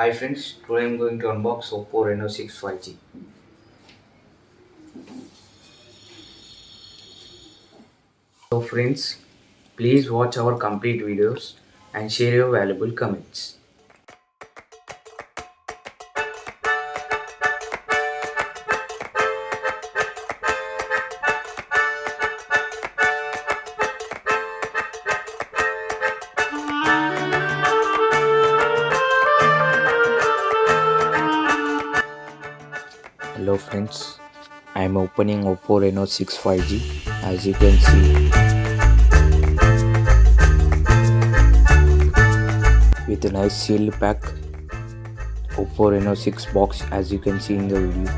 Hi friends, today I am going to unbox OPPO Reno 6 5G. So friends, please watch our complete videos and share your valuable comments. Hello friends, I am opening OPPO Reno 6 5G. As you can see, with a nice sealed pack, OPPO Reno 6 box, as you can see in the video.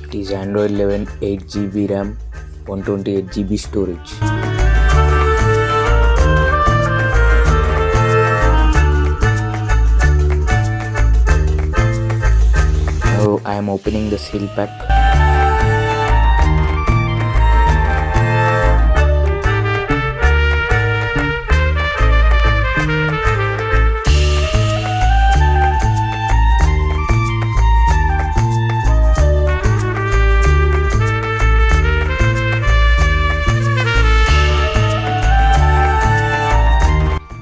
It is Android 11 8GB RAM, 128GB storage. Now I am opening the seal pack.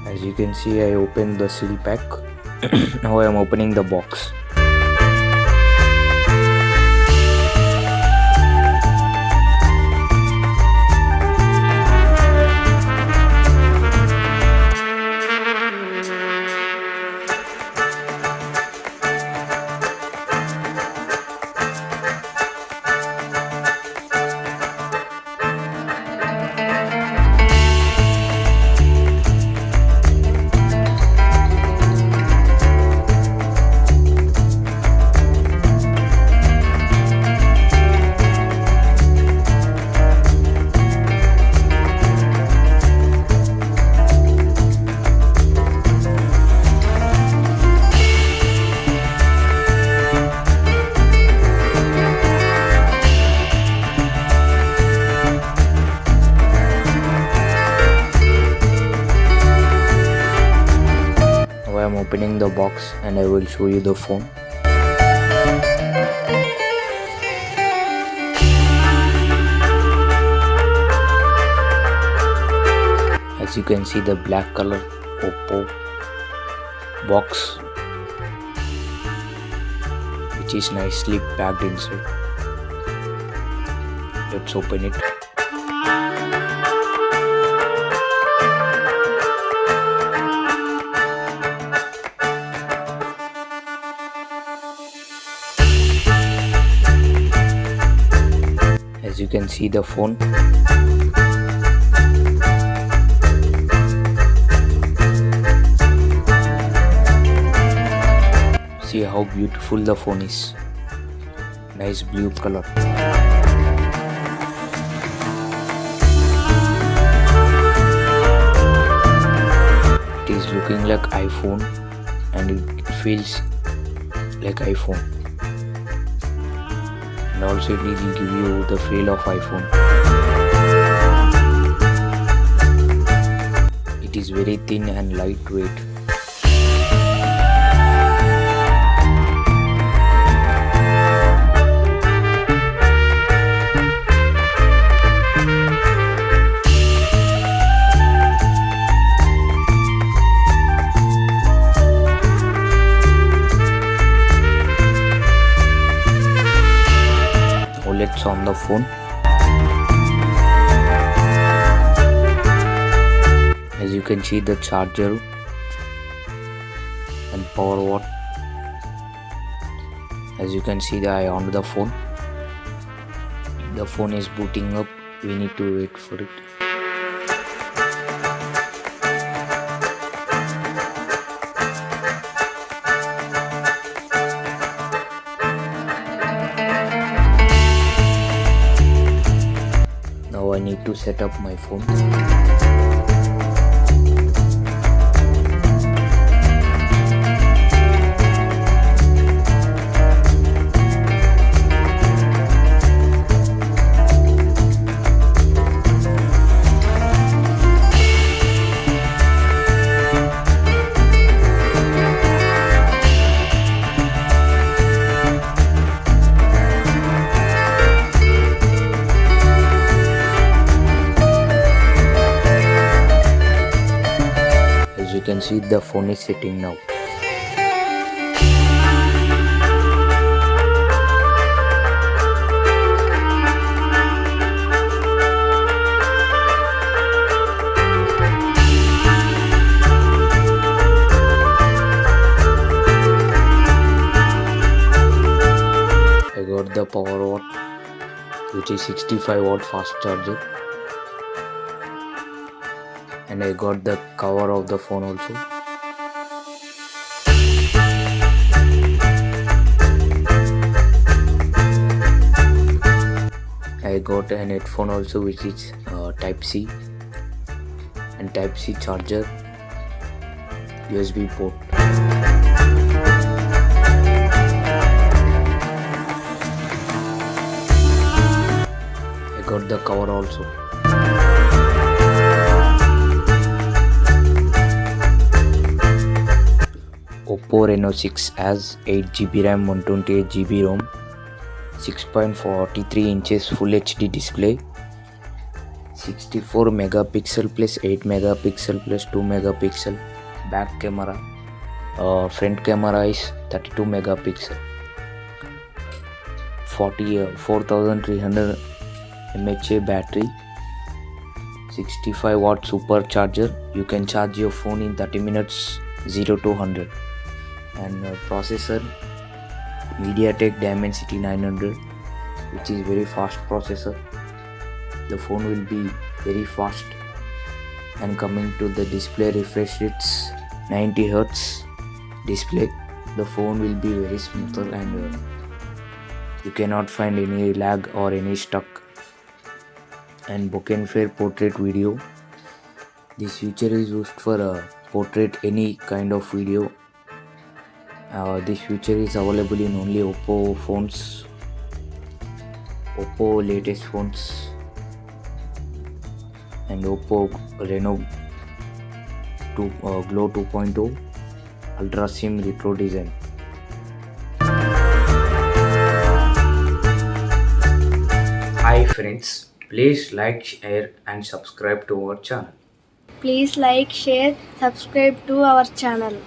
As you can see, I opened the seal pack. Now I am opening the box. I am opening the box and I will show you the phone. As you can see, the black color OPPO box, which is nicely packed inside. Let's open it. As you can see the phone. See how beautiful the phone is. Nice blue color. It is looking like iPhone and it feels like iPhone. And also it will give you the feel of iPhone. It is very thin and lightweight. Let's on the phone. As you can see the charger and power watt. As you can see that I on the phone. The phone is booting up. We need to wait for it. Now I need to set up my phone. see the phone is setting now. I got the power watt, which is 65 watt fast charger, and I got the cover of the phone also. I got an headphone also, which is type C, and type C charger, USB port. I got the cover also. OPPO Reno 6 has 8GB RAM, 128GB ROM, 6.43 inches Full HD display, 64 megapixel plus 8 megapixel plus 2 megapixel back camera. Front camera is 32 megapixel, 4300 mAh battery, 65 watt supercharger. You can charge your phone in 30 minutes 0 to 100. And processor MediaTek Dimensity 900, which is very fast processor. The phone will be very fast. And coming to the display refresh rates, 90 Hz display. The phone will be very smoother, and you cannot find any lag or any stuck. And Bokeh portrait video. This feature is used for portrait any kind of video. This feature is available in only OPPO phones, OPPO latest phones, and OPPO Reno Glow 2.0 Ultra SIM retro design. Hi friends, please like, share and subscribe to our channel. Please like, share, subscribe to our channel.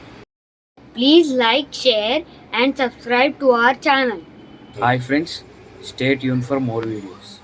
Please like, share and subscribe to our channel. Hi friends, stay tuned for more videos.